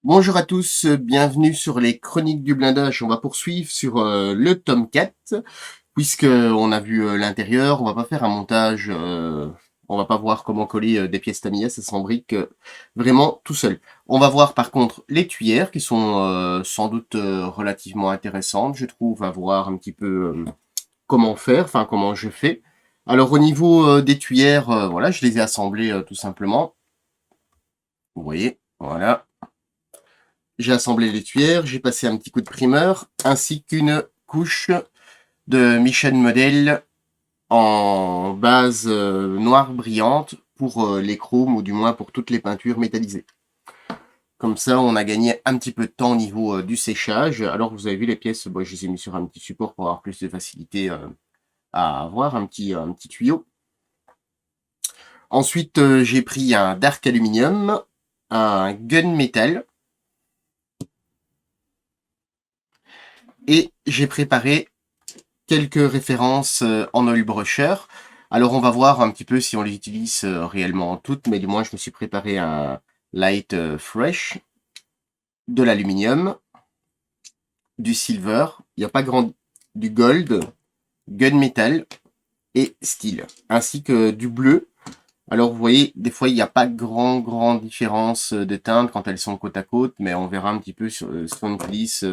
Bonjour à tous, bienvenue sur les Chroniques du blindage. On va poursuivre sur le tome 4, puisque on a vu l'intérieur. On va pas faire un montage, on va pas voir comment coller des pièces Tamiya, ça s'embrique vraiment tout seul. On va voir par contre les tuyères, qui sont sans doute relativement intéressantes, je trouve, à voir un petit peu comment faire, enfin comment je fais. Alors au niveau des tuyères, voilà, je les ai assemblées tout simplement. Vous voyez, voilà. J'ai assemblé les tuyères, j'ai passé un petit coup de primeur, ainsi qu'une couche de Mission Model en base noire brillante pour les chromes, ou du moins pour toutes les peintures métallisées. Comme ça, on a gagné un petit peu de temps au niveau du séchage. Alors, vous avez vu les pièces, bon, je les ai mis sur un petit support pour avoir plus de facilité à avoir, un petit tuyau. Ensuite, j'ai pris un dark aluminium, un gun metal, et j'ai préparé quelques références en oil brusher. Alors on va voir un petit peu si on les utilise réellement toutes, mais du moins je me suis préparé un light fresh, de l'aluminium, du silver, il n'y a pas grand, du gold, gunmetal et steel, ainsi que du bleu. Alors vous voyez, des fois il n'y a pas grande différence de teinte quand elles sont côte à côte, mais on verra un petit peu si on utilise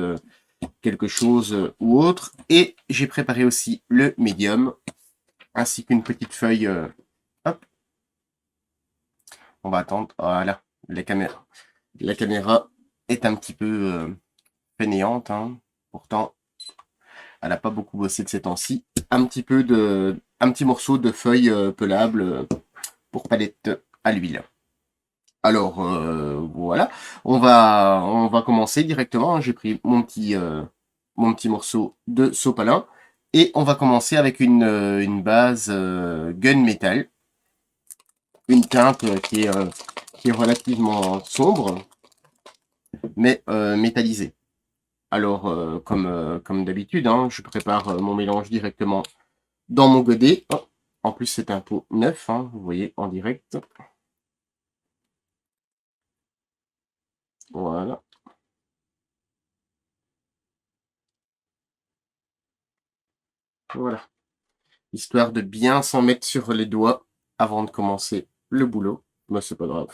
quelque chose ou autre. Et j'ai préparé aussi le medium, ainsi qu'une petite feuille. Hop, on va attendre. Voilà, La caméra est un petit peu fainéante, hein. Pourtant, elle n'a pas beaucoup bossé de ces temps-ci. Un petit morceau de feuille pelable pour palette à l'huile. Alors voilà, on va commencer directement. J'ai pris mon petit morceau de sopalin et on va commencer avec une base gunmetal, une teinte qui est relativement sombre, mais métallisée. Alors, comme d'habitude, hein, je prépare mon mélange directement dans mon godet. Oh, en plus, c'est un pot neuf, hein, vous voyez, en direct. Voilà, voilà. Histoire de bien s'en mettre sur les doigts avant de commencer le boulot. Mais c'est pas grave.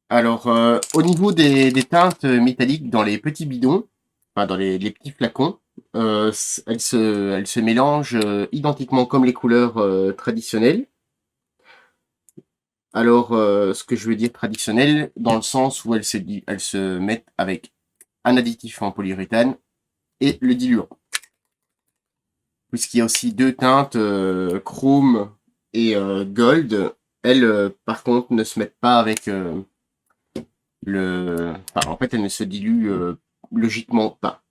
Alors, au niveau des teintes métalliques dans les petits bidons, enfin dans les petits flacons, elles se mélangent identiquement comme les couleurs traditionnelles. Alors, ce que je veux dire traditionnel, dans le sens où elles se mettent avec un additif en polyuréthane et le diluant. Puisqu'il y a aussi deux teintes, chrome et gold, elles, par contre, ne se mettent pas avec Enfin, en fait, elles ne se diluent logiquement pas.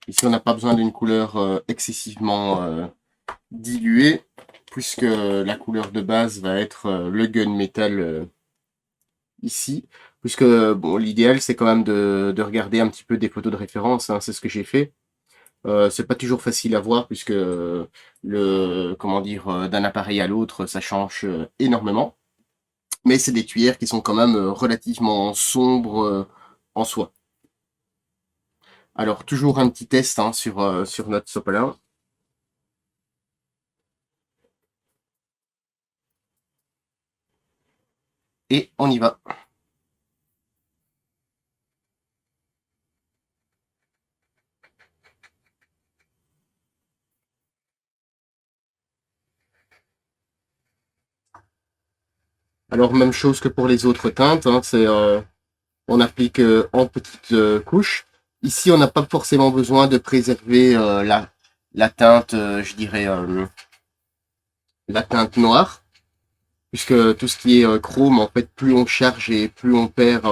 Ici, on n'a pas besoin d'une couleur excessivement diluée, puisque la couleur de base va être le gunmetal ici, puisque bon, l'idéal c'est quand même de regarder un petit peu des photos de référence, hein, c'est ce que j'ai fait. C'est pas toujours facile à voir puisque comment dire, d'un appareil à l'autre, ça change énormément. Mais c'est des tuyères qui sont quand même relativement sombres en soi. Alors toujours un petit test hein, sur notre sopalin. Et on y va. Alors même chose que pour les autres teintes, hein, on applique en petites couches. Ici, on n'a pas forcément besoin de préserver la teinte, je dirais, la teinte noire, puisque tout ce qui est chrome, en fait, plus on charge et plus on perd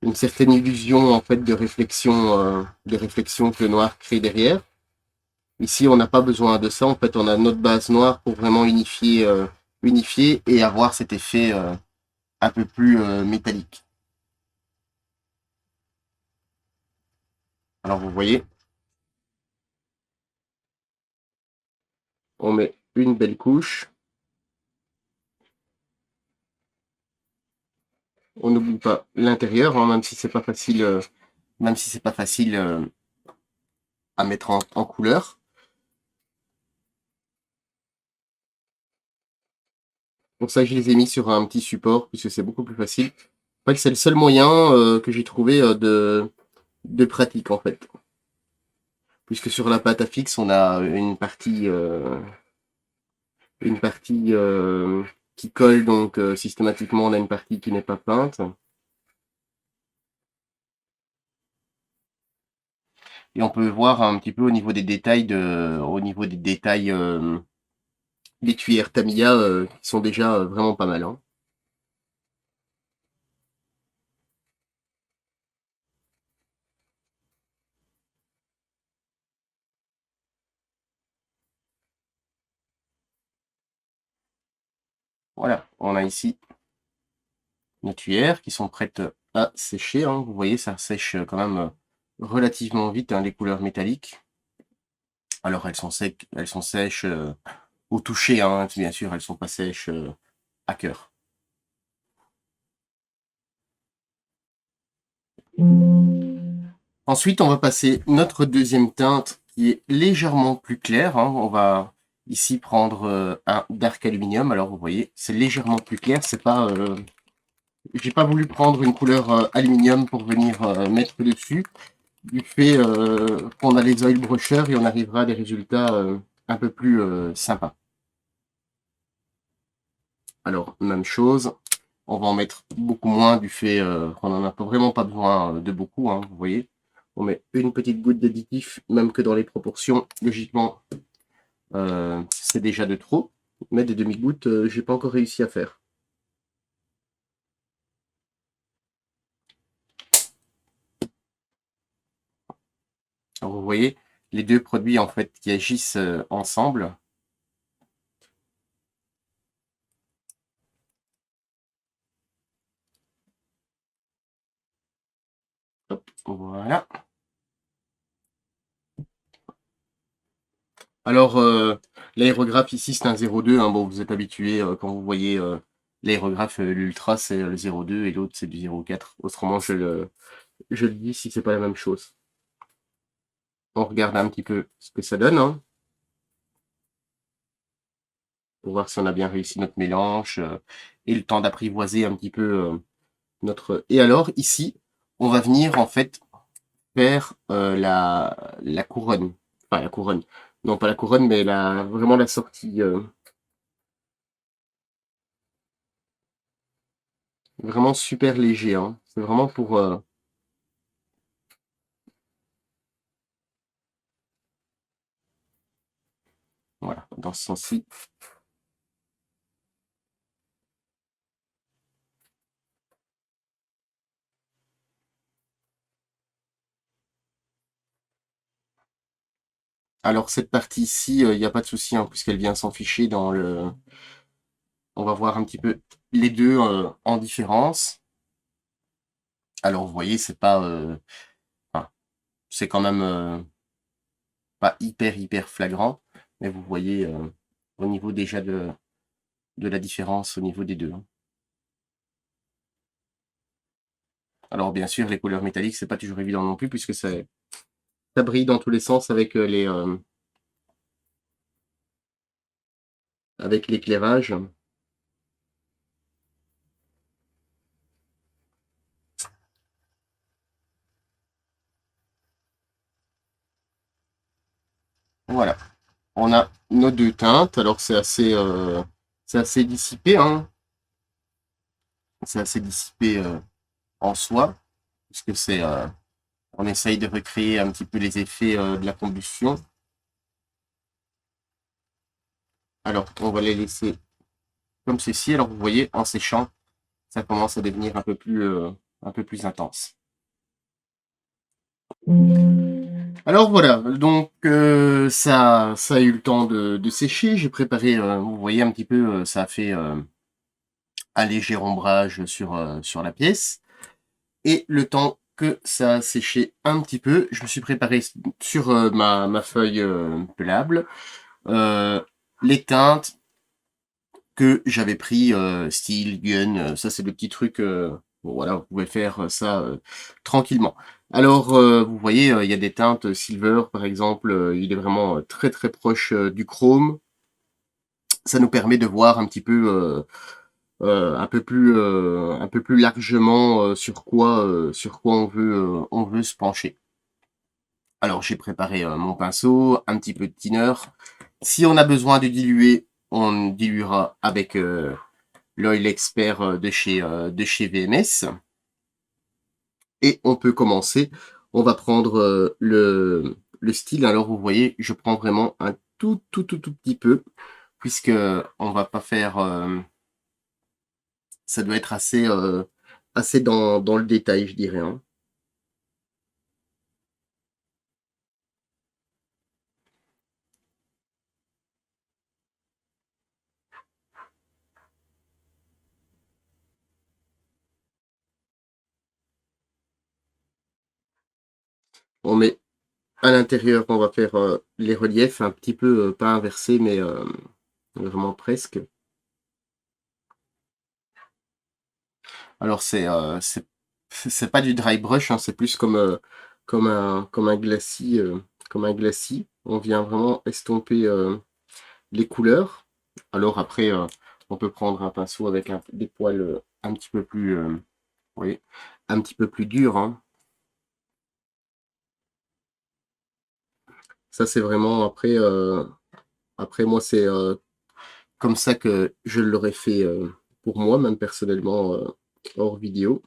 une certaine illusion en fait de réflexion que le noir crée derrière. Ici, on n'a pas besoin de ça. En fait, on a notre base noire pour vraiment unifier et avoir cet effet un peu plus métallique. Alors, vous voyez, on met une belle couche. On n'oublie pas l'intérieur, hein, même si c'est pas facile, même si c'est pas facile à mettre en couleur. Pour ça, je les ai mis sur un petit support, puisque c'est beaucoup plus facile. En fait, c'est le seul moyen que j'ai trouvé de pratique, en fait. Puisque sur la pâte à fixe, on a une partie qui colle, donc systématiquement, on a une partie qui n'est pas peinte. Et on peut voir un petit peu au niveau des détails des tuyères Tamiya qui sont déjà vraiment pas mal, hein. Voilà, on a ici nos tuyères qui sont prêtes à sécher, hein. Vous voyez, ça sèche quand même relativement vite, hein, les couleurs métalliques. Alors elles sont sèches au toucher, hein, bien sûr, elles sont pas sèches à cœur. Ensuite, on va passer notre deuxième teinte qui est légèrement plus claire, hein. On va ici prendre un dark aluminium. Alors vous voyez, c'est légèrement plus clair. C'est pas, j'ai pas voulu prendre une couleur aluminium pour venir mettre dessus, du fait qu'on a les oil brushers et on arrivera à des résultats un peu plus sympas. Alors même chose, on va en mettre beaucoup moins du fait qu'on en a vraiment pas besoin de beaucoup, hein, vous voyez. On met une petite goutte d'additif, même que dans les proportions, logiquement, c'est déjà de trop. Mais des demi-gouttes, j'ai pas encore réussi à faire. Alors vous voyez, les deux produits en fait qui agissent ensemble. Hop, voilà. Alors, l'aérographe ici, c'est un 0,2, hein. Bon, vous êtes habitué quand vous voyez l'aérographe, l'Ultra, c'est le 0,2 et l'autre, c'est du 0,4. Autrement, je le dis si c'est pas la même chose. On regarde un petit peu ce que ça donne, hein, pour voir si on a bien réussi notre mélange et le temps d'apprivoiser un petit peu notre... Et alors, ici, on va venir en fait faire la couronne. Enfin, la couronne. Non, pas la couronne, mais vraiment la sortie. Vraiment super léger, hein. C'est vraiment pour... voilà, dans ce sens-ci. Alors, cette partie-ci, il n'y a pas de souci, hein, puisqu'elle vient s'en ficher dans le... On va voir un petit peu les deux en différence. Alors, vous voyez, c'est pas... enfin, c'est quand même pas hyper flagrant, mais vous voyez au niveau déjà de la différence au niveau des deux, hein. Alors, bien sûr, les couleurs métalliques, c'est pas toujours évident non plus, puisque ça brille dans tous les sens avec l'éclairage. Voilà. On a nos deux teintes. Alors c'est assez dissipé, hein. C'est assez dissipé en soi, puisque on essaye de recréer un petit peu les effets de la combustion. Alors on va les laisser comme ceci. Alors vous voyez, en séchant, ça commence à devenir un peu plus intense. Alors voilà, donc ça a eu le temps de sécher. J'ai préparé, vous voyez un petit peu, ça a fait un léger ombrage sur la pièce. Et le temps que ça a séché un petit peu, je me suis préparé sur ma feuille pelable les teintes que j'avais pris style gun. Ça c'est le petit truc Bon, voilà, vous pouvez faire ça tranquillement. Alors, vous voyez, il y a des teintes silver, par exemple, il est vraiment très très proche du chrome. Ça nous permet de voir un peu plus largement sur quoi on veut se pencher. Alors, j'ai préparé mon pinceau, un petit peu de thinner. Si on a besoin de diluer, on diluera avec l'oil expert de chez VMS. Et on peut commencer. On va prendre le style. Alors, vous voyez, je prends vraiment un tout petit peu, puisque on va pas faire... ça doit être assez dans le détail, je dirais, hein. On met à l'intérieur, on va faire les reliefs un petit peu, pas inversés, mais vraiment presque. Alors c'est pas du dry brush, hein, c'est plus comme un glacis. On vient vraiment estomper les couleurs. Alors après, on peut prendre un pinceau avec des poils un petit peu plus, vous voyez, un petit peu plus durs, hein. Ça c'est vraiment après moi c'est comme ça que je l'aurais fait pour moi, même personnellement hors vidéo.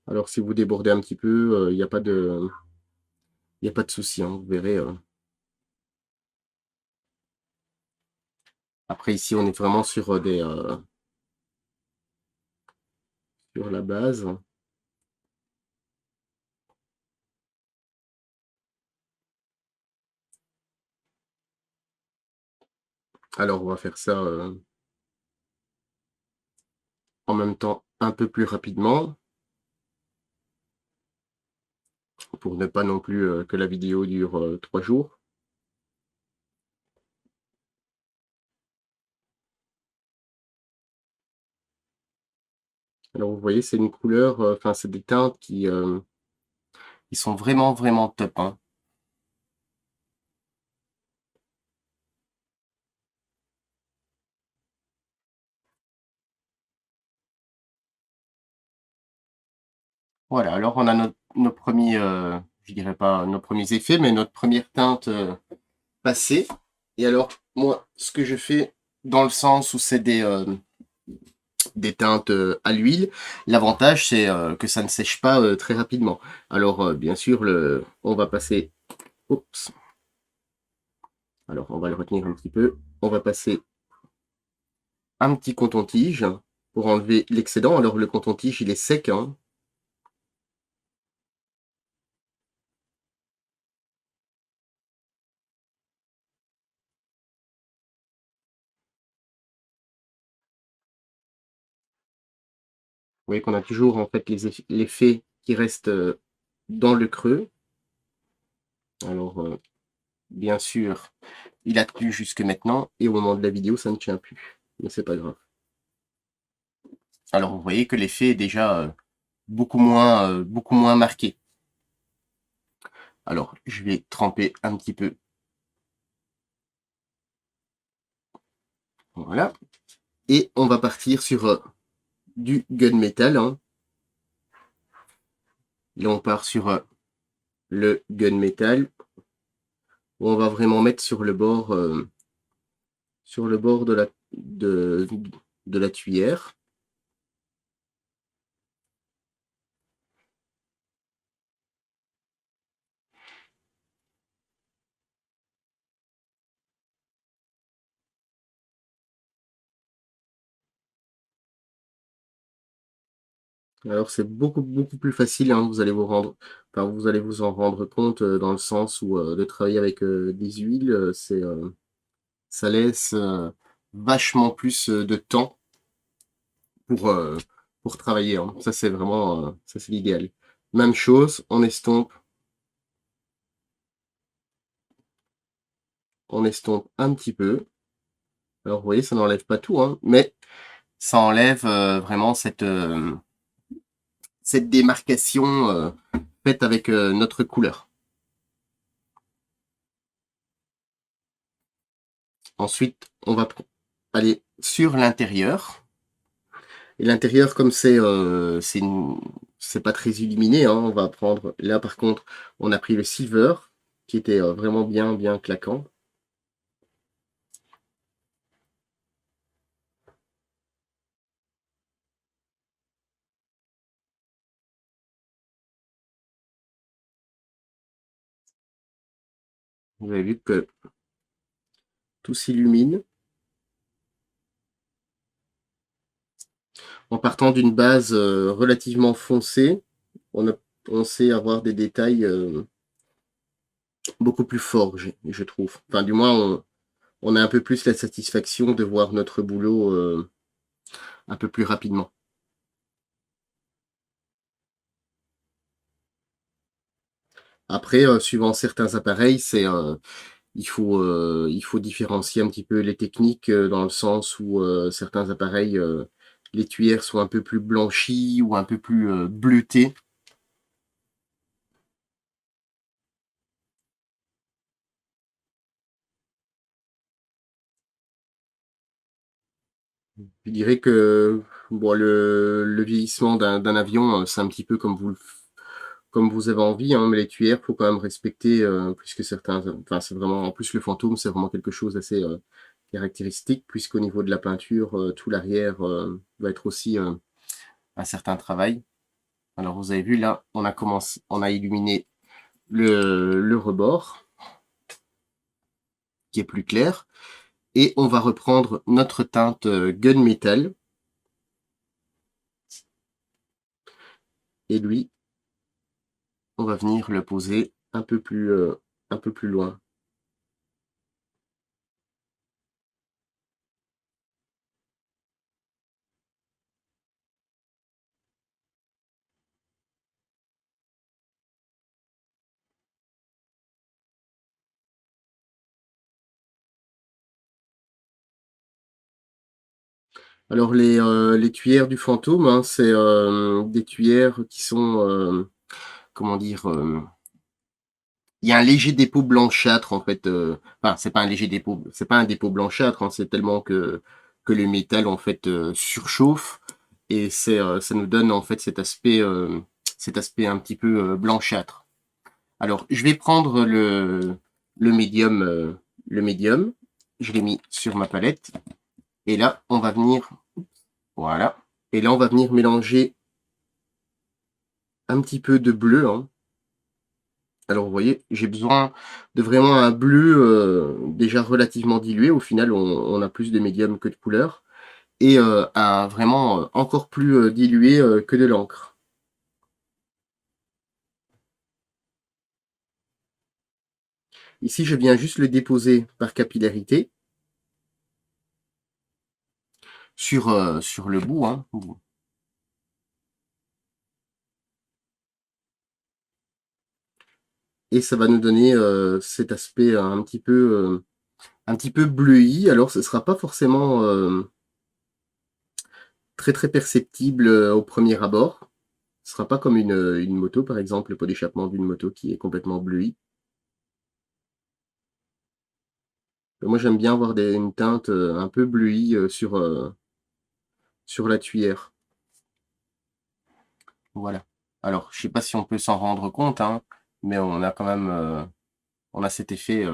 Alors si vous débordez un petit peu, il n'y a pas de il y a pas de souci, hein, vous verrez. Après ici, on est vraiment sur sur la base. Alors on va faire ça en même temps un peu plus rapidement pour ne pas non plus que la vidéo dure 3 jours. Alors vous voyez, c'est une couleur, enfin c'est des teintes qui sont vraiment top, hein. Voilà, alors on a nos premiers, je dirais pas nos premiers effets, mais notre première teinte passée. Et alors, moi, ce que je fais dans le sens où c'est des teintes à l'huile, l'avantage c'est que ça ne sèche pas très rapidement. Alors, bien sûr, on va passer... Oups. Alors, on va le retenir un petit peu. On va passer un petit coton-tige pour enlever l'excédent. Alors, le coton-tige, il est sec, hein. Vous voyez qu'on a toujours en fait l'effet qui reste dans le creux. Alors, bien sûr, il a tenu jusque maintenant et au moment de la vidéo, ça ne tient plus. Mais c'est pas grave. Alors, vous voyez que l'effet est déjà beaucoup moins marqué. Alors, je vais tremper un petit peu. Voilà. Et on va partir sur du gunmetal, hein. Là, on part sur le gunmetal, où on va vraiment mettre sur le bord de la tuyère. Alors, c'est beaucoup plus facile, hein, vous allez vous en rendre compte dans le sens où de travailler avec des huiles, ça laisse vachement plus de temps pour, euh, pour travailler, hein. Ça, c'est vraiment, ça, c'est l'idéal. Même chose, on estompe on estompe un petit peu. Alors vous voyez, ça n'enlève pas tout, hein, mais ça enlève vraiment cette démarcation faite avec notre couleur. Ensuite, on va aller sur l'intérieur. Et l'intérieur, comme c'est pas très illuminé, hein, on va prendre, là par contre, on a pris le silver, qui était vraiment bien claquant. Vous avez vu que tout s'illumine. En partant d'une base relativement foncée, on sait avoir des détails beaucoup plus forts, je trouve. Enfin, du moins, on a un peu plus la satisfaction de voir notre boulot un peu plus rapidement. Après, suivant certains appareils, il faut différencier un petit peu les techniques dans le sens où certains appareils, les tuyères sont un peu plus blanchies ou un peu plus bleutées. Je dirais que bon, le vieillissement d'un avion, c'est un petit peu comme vous avez envie, hein, mais les tuyères, faut quand même respecter plus que certains. Enfin, c'est vraiment en plus le fantôme, c'est vraiment quelque chose d'assez caractéristique puisqu'au niveau de la peinture, tout l'arrière va être aussi un certain travail. Alors vous avez vu là, on a illuminé le rebord qui est plus clair et on va reprendre notre teinte gunmetal et lui, on va venir le poser un peu plus loin. Alors les tuyères du fantôme, hein, c'est des tuyères qui sont, comment dire, il y a un léger dépôt blanchâtre en fait. Enfin, c'est pas un léger dépôt, c'est pas un dépôt blanchâtre, hein, c'est tellement que le métal en fait surchauffe et ça nous donne en fait cet aspect un petit peu blanchâtre. Alors, je vais prendre le médium, le médium. Je l'ai mis sur ma palette et là, on va venir, voilà. Et là, on va venir mélanger un petit peu de bleu, hein. Alors vous voyez, j'ai besoin de vraiment un bleu déjà relativement dilué. Au final, on a plus de médium que de couleur. Et un vraiment encore plus dilué que de l'encre. Ici, je viens juste le déposer par capillarité sur le bout, hein. Et ça va nous donner cet aspect un petit peu bleui. Alors, ce sera pas forcément très perceptible au premier abord. Ce sera pas comme une moto, par exemple, le pot d'échappement d'une moto qui est complètement bleui. Moi, j'aime bien avoir une teinte un peu bleuie sur la tuyère. Voilà. Alors, je sais pas si on peut s'en rendre compte, hein, mais on a quand même on a cet effet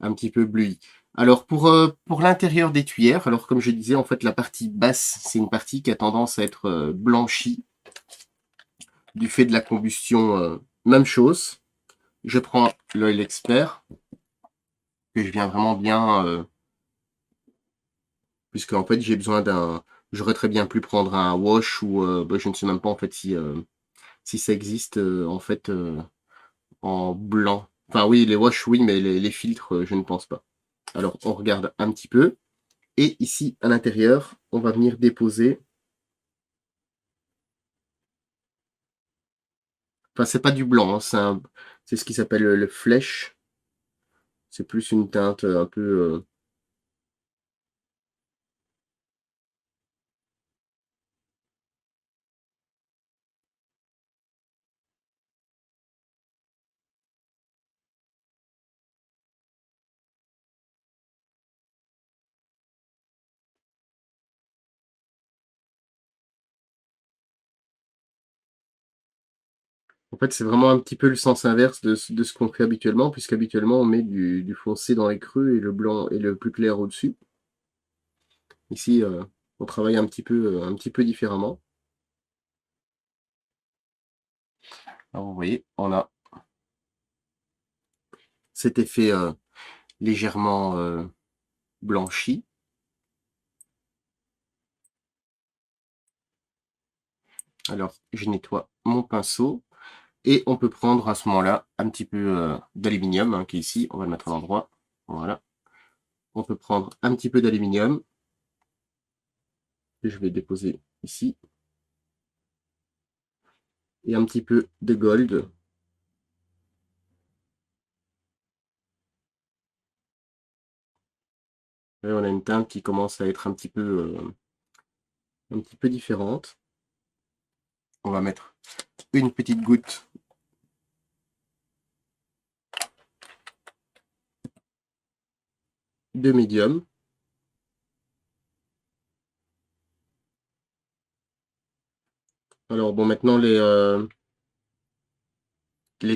un petit peu bleui. Alors, pour l'intérieur des tuyères, alors comme je disais, en fait, la partie basse, c'est une partie qui a tendance à être blanchie du fait de la combustion. Même chose. Je prends l'oil expert, que je viens vraiment bien puisque en fait j'ai besoin d'un, j'aurais très bien pu prendre un wash ou bah, je ne sais même pas en fait si ça existe en fait en blanc. Enfin oui, les wash oui, mais les filtres je ne pense pas. Alors on regarde un petit peu et ici à l'intérieur on va venir déposer. Enfin c'est pas du blanc, hein, c'est ce qui s'appelle le flèche. C'est plus une teinte un peu... En fait, c'est vraiment un petit peu le sens inverse de ce qu'on fait habituellement, puisqu'habituellement, on met du foncé dans les creux et le blanc et le plus clair au-dessus. Ici, on travaille un petit peu différemment. Alors, vous voyez, on a cet effet légèrement blanchi. Alors, je nettoie mon pinceau et on peut prendre à ce moment-là un petit peu d'aluminium hein, qui est ici. On va le mettre à l'endroit. Voilà. On peut prendre un petit peu d'aluminium que je vais déposer ici et un petit peu de gold. Et on a une teinte qui commence à être un petit peu différente. On va mettre une petite goutte de médium. Alors bon, maintenant les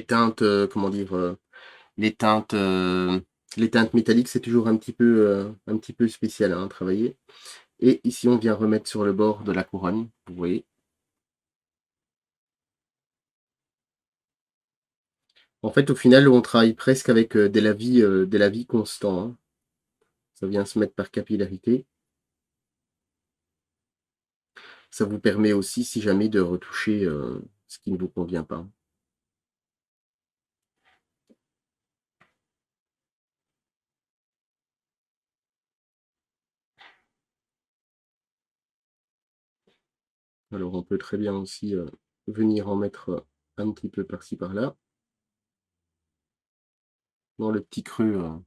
teintes, comment dire, les teintes, les teintes métalliques, c'est toujours un petit peu spécial hein, à travailler. Et ici, on vient remettre sur le bord de la couronne, vous voyez. En fait, au final, on travaille presque avec des lavis constants. Hein. Ça vient se mettre par capillarité. Ça vous permet aussi, si jamais, de retoucher ce qui ne vous convient pas. Alors, on peut très bien aussi venir en mettre un petit peu par-ci, par-là. Dans le petit creux.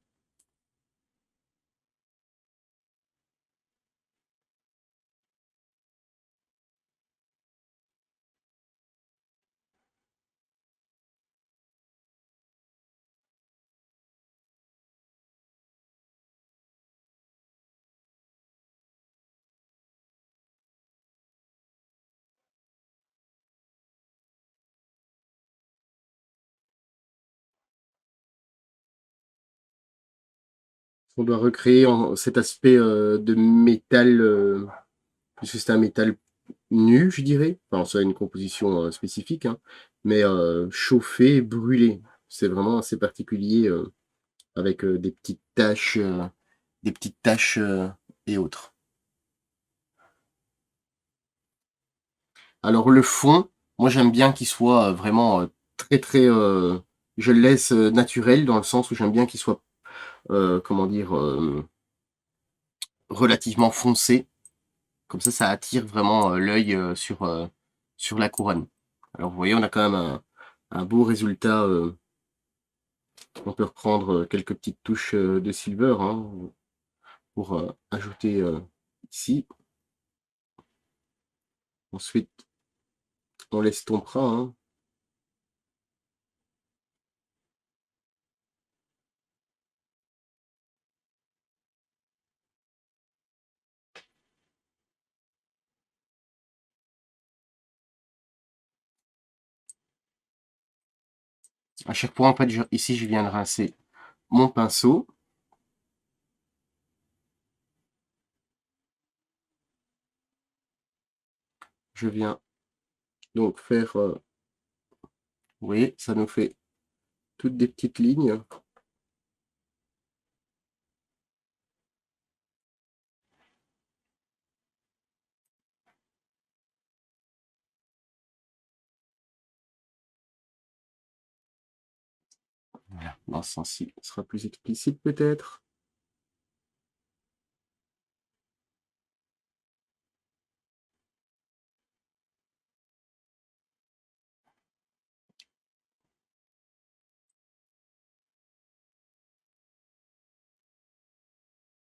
On doit recréer cet aspect de métal, puisque c'est un métal nu, je dirais. Enfin, ça a une composition spécifique, hein, mais chauffé, brûlé. C'est vraiment assez particulier avec des petites taches et autres. Alors le fond, moi j'aime bien qu'il soit vraiment très très, je le laisse naturel dans le sens où j'aime bien qu'il soit, comment dire, relativement foncé. Comme ça attire vraiment l'œil sur la couronne. Alors vous voyez, on a quand même un beau résultat. On peut reprendre quelques petites touches de silver hein, pour ajouter ici. Ensuite, on l'estompera. Hein. À chaque fois, en fait, ici, je viens de rincer mon pinceau. Je viens donc faire, vous voyez, ça nous fait toutes des petites lignes. Voilà, dans ce sens-ci, ce sera plus explicite peut-être.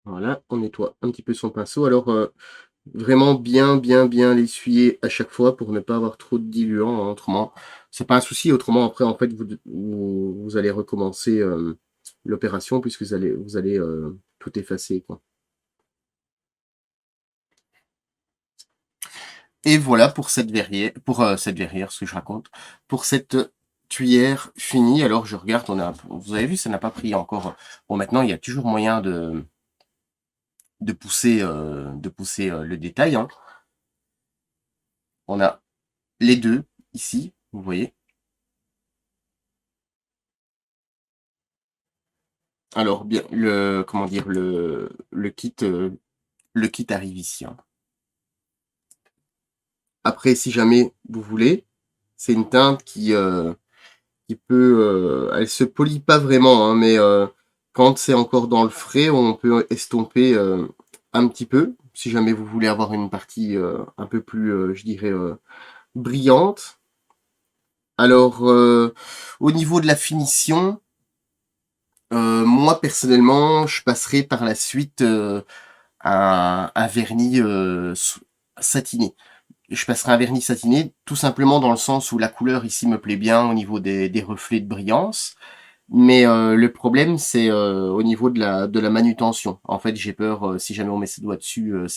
Voilà, on nettoie un petit peu son pinceau. Alors, vraiment bien l'essuyer à chaque fois pour ne pas avoir trop de diluant, hein, autrement, c'est pas un souci. Autrement, après, en fait, vous allez recommencer l'opération puisque vous allez tout effacer, quoi. Et voilà pour cette verrière, ce que je raconte, pour cette cuillère finie. Alors je regarde, vous avez vu, ça n'a pas pris encore. Bon, maintenant il y a toujours moyen de pousser le détail, hein. On a les deux ici, vous voyez. Alors bien, comment dire, le kit arrive ici, hein. Après, si jamais vous voulez, c'est une teinte qui peut, elle se polit pas vraiment, hein, mais quand c'est encore dans le frais, on peut estomper un petit peu, si jamais vous voulez avoir une partie un peu plus, je dirais, brillante. Alors, au niveau de la finition, moi personnellement, je passerai par la suite un vernis satiné. Je passerai un vernis satiné tout simplement dans le sens où la couleur ici me plaît bien au niveau des reflets de brillance. Mais le problème, c'est au niveau de la manutention. En fait, j'ai peur, si jamais on met ses doigts dessus, que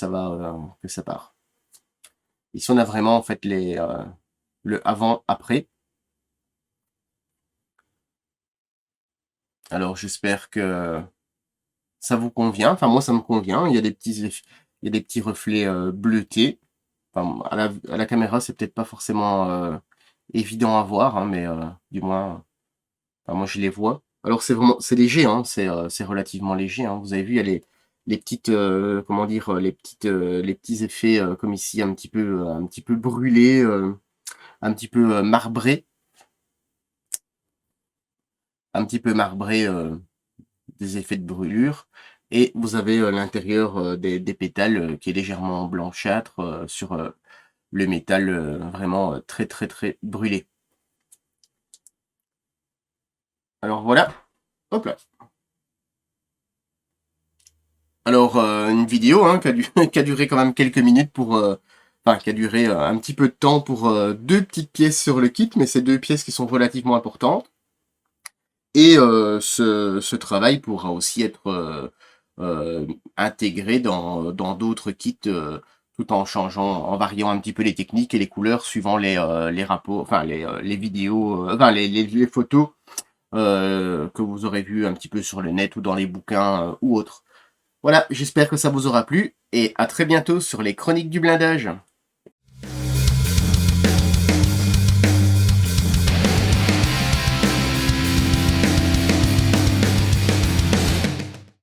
ça part. Ici, on a vraiment en fait le avant-après. Alors, j'espère que ça vous convient. Enfin, moi, ça me convient. Il y a des petits reflets bleutés. Enfin, à la caméra, c'est peut-être pas forcément évident à voir, hein, mais du moins, enfin, moi, je les vois. Alors, c'est léger, hein, c'est relativement léger, hein. Vous avez vu, il y a les petites, comment dire, les petits effets comme ici, un petit peu brûlés, un petit peu marbrés, un petit peu marbrés, des effets de brûlure. Et vous avez l'intérieur des pétales qui est légèrement blanchâtre sur le métal vraiment très brûlé. Alors voilà, hop là. Alors une vidéo hein, qui a duré quand même quelques minutes enfin qui a duré un petit peu de temps pour deux petites pièces sur le kit, mais c'est deux pièces qui sont relativement importantes. Et ce travail pourra aussi être euh, intégré dans d'autres kits tout en changeant, en variant un petit peu les techniques et les couleurs suivant les rapports, enfin les vidéos, enfin les photos que vous aurez vues un petit peu sur le net ou dans les bouquins ou autres. Voilà, j'espère que ça vous aura plu et à très bientôt sur les Chroniques du blindage.